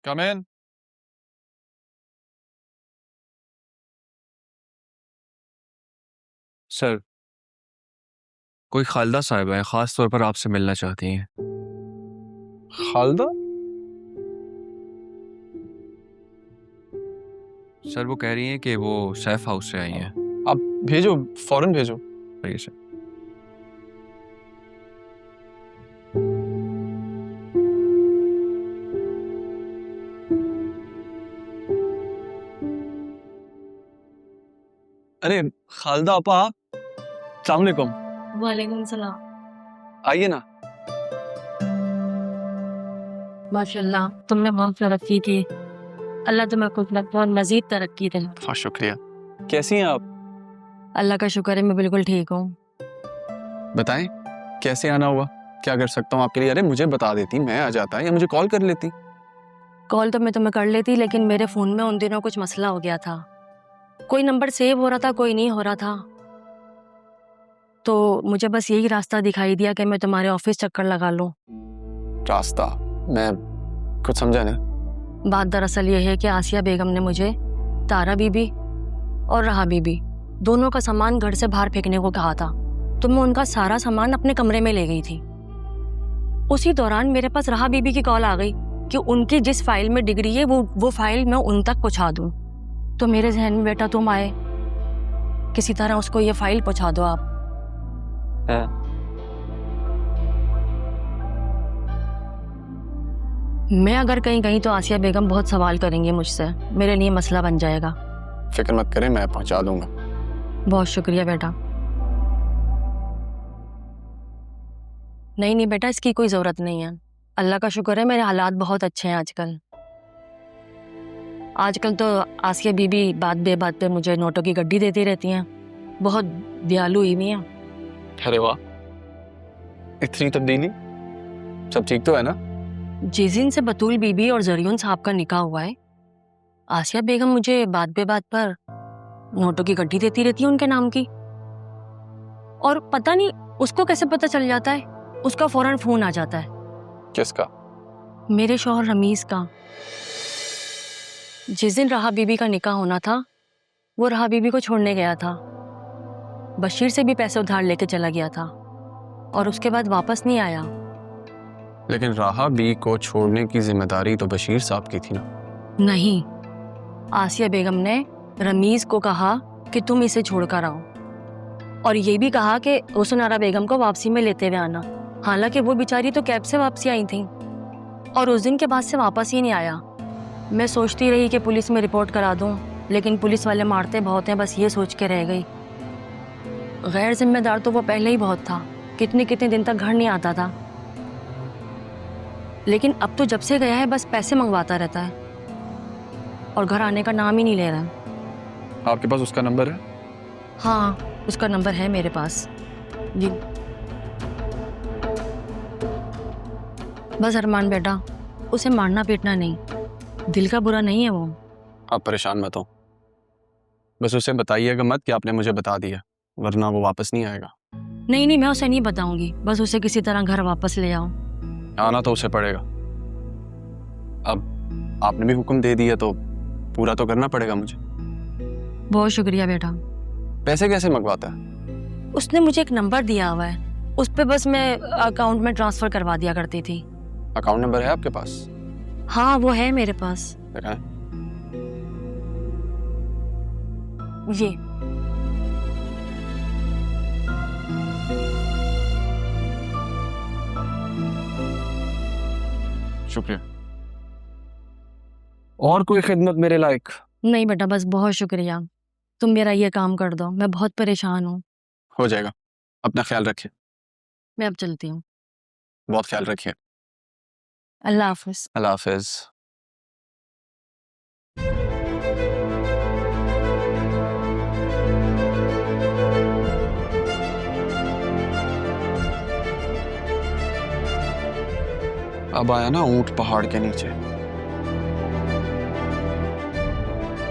कम इन। Sir, कोई खालदा साहिबा है, खास तौर पर आपसे मिलना चाहती हैं। खालदा? सर, वो कह रही हैं कि वो सैफ हाउस से आई हैं। आप भेजो, फौरन भेजो। सही सर। अरे खालदा आपा, अस्सलाम वालेकुम। वालेकुम सलाम। आइए ना। माशाल्लाह, तुमने बहुत तरक्की की। अल्लाह तुम्हें कुछ बहुत मजीद तरक्की दे। बहुत शुक्रिया। कैसी हैं आप? अल्लाह का शुक्र है, मैं बिल्कुल ठीक हूँ। बताएं, कैसे आना हुआ? क्या कर सकता हूँ आपके लिए? अरे मुझे बता देती, मैं आ जाता, या मुझे कॉल कर लेती। कॉल तो मैं तुम्हें कर लेती, लेकिन मेरे फ़ोन में उन दिनों कुछ मसला हो गया था। कोई नंबर सेव हो रहा था, कोई नहीं हो रहा था। तो मुझे बस यही रास्ता दिखाई दिया कि मैं तुम्हारे ऑफिस चक्कर लगा लूँ। रास्ता? मैं कुछ समझा ना। बात दरअसल ये है कि आसिया बेगम ने मुझे तारा बीबी और रहा बीबी दोनों का सामान घर से बाहर फेंकने को कहा था, तो मैं उनका सारा सामान अपने कमरे में ले गई थी। उसी दौरान मेरे पास रहा बीबी की कॉल आ गई कि उनकी जिस फाइल में डिग्री है वो फाइल मैं उन तक पहुंचा दूं। तो मेरे जहन में बेटा तुम आए, किसी तरह उसको ये फाइल पहुंचा दो आप। मैं अगर कहीं गई तो आसिया बेगम बहुत सवाल करेंगे मुझसे, मेरे लिए मसला बन जाएगा। फिक्र मत करें, मैं पहुंचा दूंगा। बहुत शुक्रिया बेटा। नहीं बेटा, इसकी कोई ज़रूरत नहीं है। अल्लाह का शुक्र है, मेरे हालात बहुत अच्छे हैं आजकल। आजकल तो आसिया बीबी बात बेबात पे मुझे नोटों की गड्डी देती रहती हैं, बहुत दयालु हुई हुई हैं। अरे वाह, इतनी तब्दीली। सब ठीक तो है ना? जिस दिन से बतूल बीबी और जरियन साहब का निकाह हुआ है, आसिया बेगम मुझे बात बेबात पर नोटों की गड्डी देती रहती है उनके नाम की। और पता नहीं उसको कैसे पता चल जाता है, उसका फौरन फोन आ जाता है। किसका? मेरे शौहर रमीज का। जिस दिन रहा बीबी का निकाह होना था, वो रहा बीबी को छोड़ने गया था। बशीर से भी पैसे उधार लेके चला गया था और उसके बाद वापस नहीं आया। लेकिन राहा बी को छोड़ने की जिम्मेदारी तो बशीर साहब की थी ना? नहीं, आसिया बेगम ने रमीज को कहा कि तुम इसे छोड़कर आओ, और ये भी कहा कि उसनारा बेगम को वापसी में लेते हुए आना। हालांकि वो बेचारी तो कैब से वापसी आई थी और उस दिन के बाद से वापस ही नहीं आया। मैं सोचती रही कि पुलिस में रिपोर्ट करा दूं, लेकिन पुलिस वाले मारते बहुत हैं, बस ये सोच के रह गई। गैर जिम्मेदार तो वो पहले ही बहुत था, कितने कितने दिन तक घर नहीं आता था। लेकिन अब तो जब से गया है बस पैसे मंगवाता रहता है और घर आने का नाम ही नहीं ले रहा है। आपके पास उसका नंबर है? हाँ, उसका नंबर है मेरे पास जी। बस अरमान बेटा, उसे मारना पीटना नहीं, दिल का बुरा नहीं है वो। आप परेशान मत हो, बस उसे बताइएगा मत कि आपने मुझे बता दिया, वरना वो वापस नहीं आएगा। नहीं, मैं उसे नहीं बताऊंगी, बस उसे किसी तरह घर वापस ले आओ। आना तो उसे पड़ेगा। अब आपने भी हुक्म दे दिया तो पूरा तो करना पड़ेगा मुझे। बहुत शुक्रिया बेटा। पैसे कैसे मंगवाता है? उसने मुझे एक नंबर दिया हुआ है, उस पे बस मैं अकाउंट में ट्रांसफर करवा दिया करती थी। अकाउंट नंबर है आपके पास? हाँ, वो है मेरे पास। दिखाएं। ये शुक्रिया। और कोई खिदमत मेरे लायक? नहीं बेटा, बस बहुत शुक्रिया, तुम मेरा ये काम कर दो, मैं बहुत परेशान हूँ। हो जाएगा। अपना ख्याल रखिए। मैं अब चलती हूँ। बहुत ख्याल रखिए। अल्लाह हाफिज। अल्लाह हाफिज। अब आया ना ऊंट पहाड़ के नीचे।